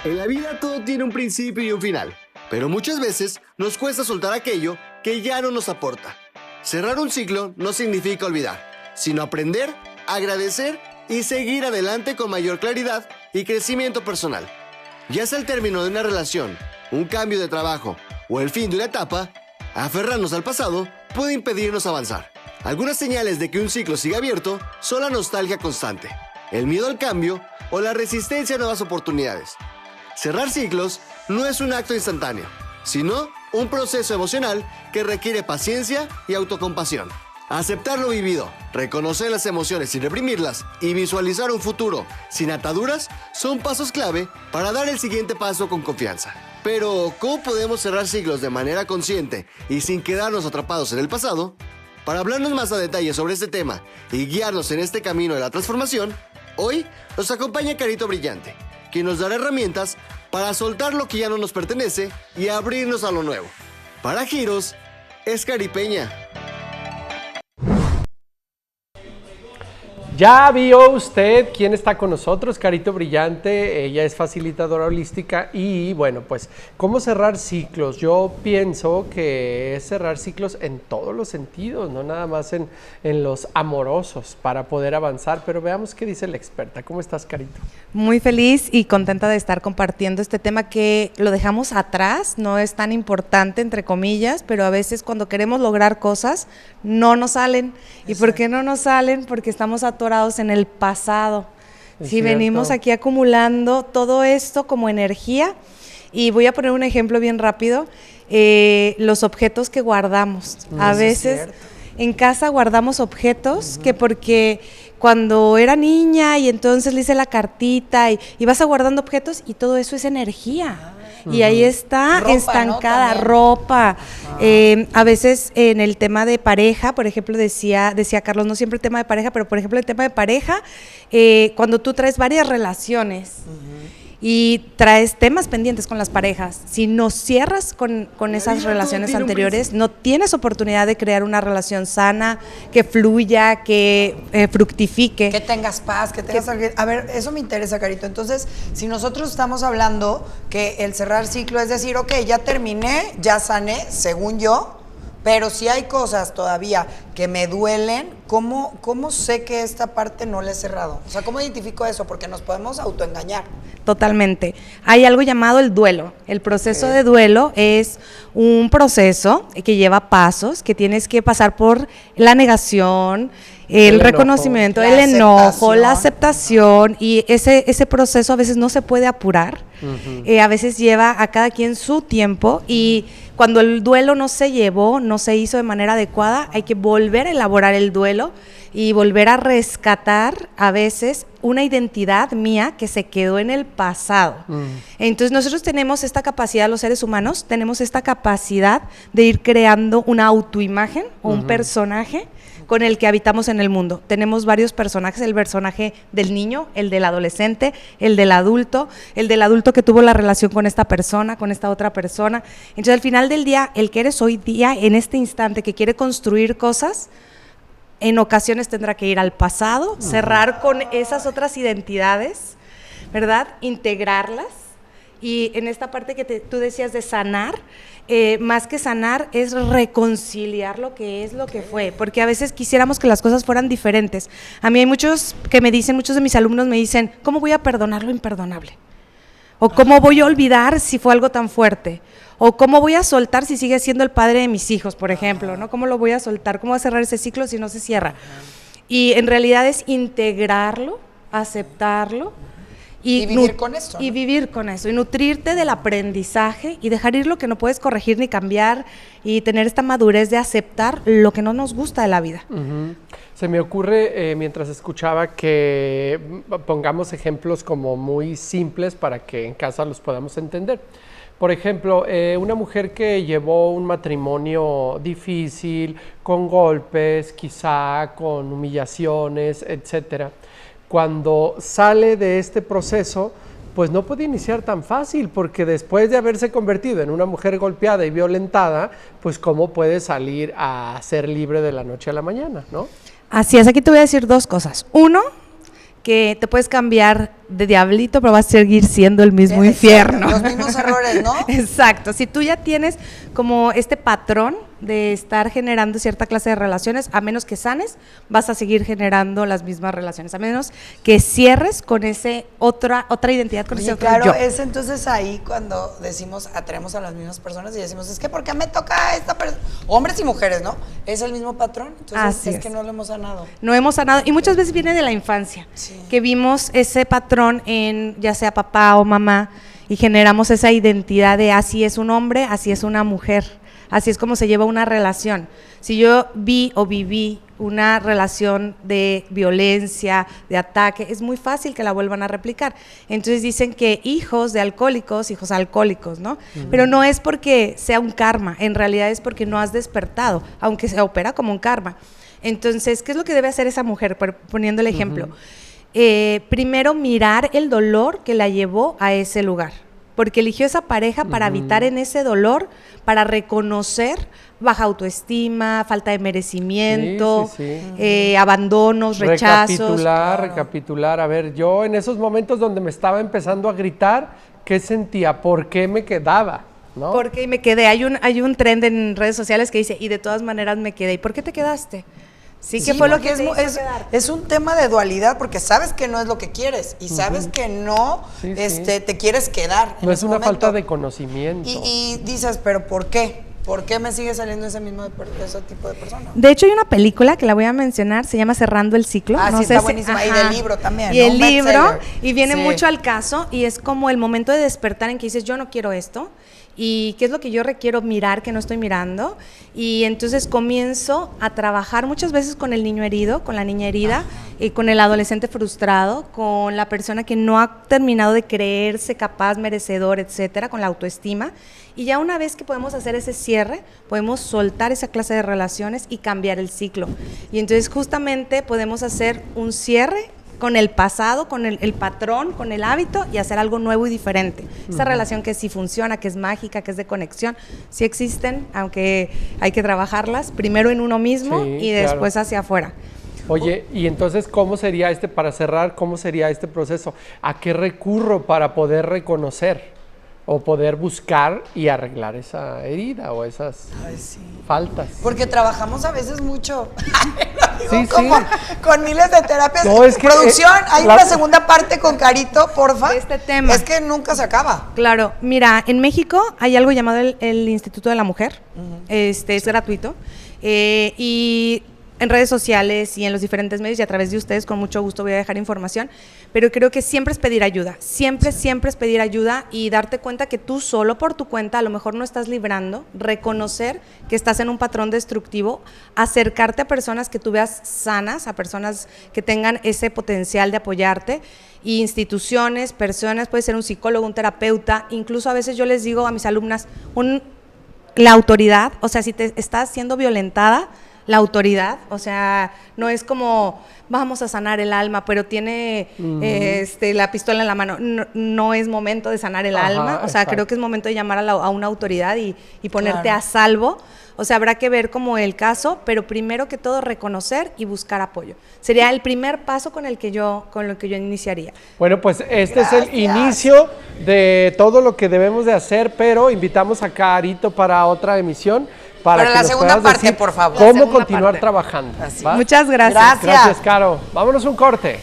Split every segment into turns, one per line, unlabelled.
En la vida todo tiene un principio y un final, pero muchas veces nos cuesta soltar aquello que ya no nos aporta. Cerrar un ciclo no significa olvidar, sino aprender, agradecer y seguir adelante con mayor claridad y crecimiento personal. Ya sea el término de una relación, un cambio de trabajo o el fin de una etapa, aferrarnos al pasado puede impedirnos avanzar. Algunas señales de que un ciclo sigue abierto son la nostalgia constante, el miedo al cambio o la resistencia a nuevas oportunidades. Cerrar ciclos no es un acto instantáneo, sino un proceso emocional que requiere paciencia y autocompasión. Aceptar lo vivido, reconocer las emociones sin reprimirlas y visualizar un futuro sin ataduras son pasos clave para dar el siguiente paso con confianza. Pero, ¿cómo podemos cerrar ciclos de manera consciente y sin quedarnos atrapados en el pasado? Para hablarnos más a detalle sobre este tema y guiarnos en este camino de la transformación, hoy nos acompaña Carito Brillante, quien nos dará herramientas para soltar lo que ya no nos pertenece y abrirnos a lo nuevo. Para Giros, es Cari Peña.
Ya vio usted quién está con nosotros, Carito Brillante. Ella es facilitadora holística y bueno, pues cómo cerrar ciclos. Yo pienso que es cerrar ciclos en todos los sentidos, no nada más en los amorosos para poder avanzar, pero veamos qué dice la experta. ¿Cómo estás, Carito?
Muy feliz y contenta de estar compartiendo este tema que lo dejamos atrás, no es tan importante entre comillas, pero a veces cuando queremos lograr cosas no nos salen. Exacto. ¿Y por qué no nos salen? Porque estamos atorados en el pasado. Si venimos aquí acumulando todo esto como energía, y voy a poner un ejemplo bien rápido, los objetos que guardamos. A veces en casa guardamos objetos que porque cuando era niña y entonces le hice la cartita y vas guardando objetos y todo eso es energía. Y ahí está ropa, estancada, ¿no? Ropa. A veces en el tema de pareja, por ejemplo, decía Carlos, no siempre el tema de pareja, pero por ejemplo el tema de pareja, cuando tú traes varias relaciones y traes temas pendientes con las parejas, si no cierras con esas relaciones anteriores, no tienes oportunidad de crear una relación sana, que fluya, que fructifique.
Que tengas paz, que tengas... A ver, eso me interesa, Carito. Entonces, si nosotros estamos hablando que el cerrar ciclo es decir, ok, ya terminé, ya sané, según yo, pero si hay cosas todavía que me duelen, ¿cómo sé que esta parte no la he cerrado? O sea, ¿cómo identifico eso? Porque nos podemos autoengañar.
Totalmente. Hay algo llamado el duelo. El proceso de duelo es un proceso que lleva pasos, que tienes que pasar por la negación, el reconocimiento, el enojo, la aceptación, y ese proceso a veces no se puede apurar, a veces lleva a cada quien su tiempo, y cuando el duelo no se llevó, no se hizo de manera adecuada, hay que volver a elaborar el duelo y volver a rescatar a veces una identidad mía que se quedó en el pasado. Entonces nosotros tenemos esta capacidad, los seres humanos, tenemos esta capacidad de ir creando una autoimagen o un personaje con el que habitamos en el mundo. Tenemos varios personajes, el personaje del niño, el del adolescente, el del adulto que tuvo la relación con esta persona, con esta otra persona. Entonces al final del día, el que eres hoy día, en este instante, que quiere construir cosas, en ocasiones tendrá que ir al pasado, cerrar con esas otras identidades, ¿verdad? Integrarlas. Y en esta parte que tú decías de sanar, más que sanar es reconciliar lo que es lo que fue, porque a veces quisiéramos que las cosas fueran diferentes. A mí hay muchos que me dicen, muchos de mis alumnos me dicen, ¿cómo voy a perdonar lo imperdonable? O ¿cómo voy a olvidar si fue algo tan fuerte? O ¿cómo voy a soltar si sigue siendo el padre de mis hijos, por ejemplo? ¿No? ¿Cómo lo voy a soltar? ¿Cómo voy a cerrar ese ciclo si no se cierra? Y en realidad es integrarlo, aceptarlo, y vivir con eso, ¿no? Y vivir con eso, y nutrirte del aprendizaje y dejar ir lo que no puedes corregir ni cambiar, y tener esta madurez de aceptar lo que no nos gusta de la vida.
Se me ocurre, mientras escuchaba, que pongamos ejemplos como muy simples para que en casa los podamos entender. Por ejemplo, una mujer que llevó un matrimonio difícil, con golpes, quizá con humillaciones, etcétera. Cuando sale de este proceso, pues no puede iniciar tan fácil, porque después de haberse convertido en una mujer golpeada y violentada, pues cómo puede salir a ser libre de la noche a la mañana, ¿no?
Así es, aquí te voy a decir dos cosas. Uno, que te puedes cambiar de diablito, pero va a seguir siendo el mismo infierno.
Los mismos errores, ¿no?
Exacto. Si tú ya tienes como este patrón de estar generando cierta clase de relaciones, a menos que sanes, vas a seguir generando las mismas relaciones, a menos que cierres con ese otra identidad, con ese otro
claro,
yo.
es entonces ahí cuando decimos, atraemos a las mismas personas y decimos, es que ¿por qué me toca a esta persona? Hombres y mujeres, ¿no? Es el mismo patrón, entonces
Así
es
es.
que no lo hemos sanado.
No hemos sanado, y muchas veces viene de la infancia, que vimos ese patrón en ya sea papá o mamá, y generamos esa identidad de así es un hombre, así es una mujer. Así es como se lleva una relación. Si yo vi o viví una relación de violencia, de ataque, es muy fácil que la vuelvan a replicar. Entonces dicen que hijos de alcohólicos, hijos alcohólicos, ¿no? Pero no es porque sea un karma, en realidad es porque no has despertado, aunque se opera como un karma. Entonces, ¿qué es lo que debe hacer esa mujer? Poniendo el ejemplo. Primero, mirar el dolor que la llevó a ese lugar. Porque eligió esa pareja para habitar en ese dolor, para reconocer baja autoestima, falta de merecimiento, abandonos, rechazos.
Recapitular. A ver, yo en esos momentos donde me estaba empezando a gritar, ¿qué sentía? ¿Por qué me quedaba? ¿No?
Porque me quedé. Hay un trend en redes sociales que dice, y de todas maneras me quedé. ¿Y por qué te quedaste? Sí, ¿qué fue lo que
es un tema de dualidad, porque sabes que no es lo que quieres y sabes que no te quieres quedar.
No es una falta de conocimiento.
Y dices, ¿pero por qué? ¿Por qué me sigue saliendo ese tipo de persona?
De hecho, hay una película que la voy a mencionar, se llama Cerrando el Ciclo.
No sí, está buenísima. Y del libro también.
Y el libro, y viene mucho al caso, y es como el momento de despertar en que dices, yo no quiero esto, y qué es lo que yo requiero mirar que no estoy mirando, y entonces comienzo a trabajar muchas veces con el niño herido, con la niña herida, y con el adolescente frustrado, con la persona que no ha terminado de creerse capaz, merecedor, etcétera, con la autoestima, y ya una vez que podemos hacer ese cierre, podemos soltar esa clase de relaciones y cambiar el ciclo, y entonces justamente podemos hacer un cierre con el pasado, con el patrón, con el hábito y hacer algo nuevo y diferente. Esa relación que sí funciona, que es mágica, que es de conexión, sí existen, aunque hay que trabajarlas, primero en uno mismo y después hacia afuera.
Oye, y entonces, ¿cómo sería para cerrar, cómo sería este proceso? ¿A qué recurro para poder reconocer o poder buscar y arreglar esa herida o esas faltas?
Porque trabajamos a veces mucho.
Sí,
con miles de terapias.
No, es que,
producción, hay una segunda parte con Carito, porfa.
De este tema.
Es que nunca se acaba.
Claro, mira, en México hay algo llamado el Instituto de la Mujer. Es gratuito. Y en redes sociales y en los diferentes medios y a través de ustedes, con mucho gusto voy a dejar información, pero creo que siempre es pedir ayuda, siempre es pedir ayuda y darte cuenta que tú solo por tu cuenta a lo mejor no estás librando, reconocer que estás en un patrón destructivo, acercarte a personas que tú veas sanas, a personas que tengan ese potencial de apoyarte, y instituciones, personas, puede ser un psicólogo, un terapeuta, incluso a veces yo les digo a mis alumnas, la autoridad, o sea, si te estás siendo violentada, la autoridad, o sea, no es como vamos a sanar el alma, pero tiene la pistola en la mano, no es momento de sanar el alma, o sea, creo que es momento de llamar a una autoridad y ponerte a salvo, o sea, habrá que ver como el caso, pero primero que todo reconocer y buscar apoyo. Sería el primer paso con lo que yo iniciaría.
Bueno, pues este es el inicio de todo lo que debemos de hacer, pero invitamos a Carito para otra emisión. Para
la segunda parte, por favor.
¿Cómo continuar trabajando?
Muchas gracias.
Gracias, Caro. Vámonos un corte.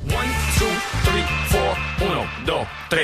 1, 2, 3, 4, 1, 2, 3.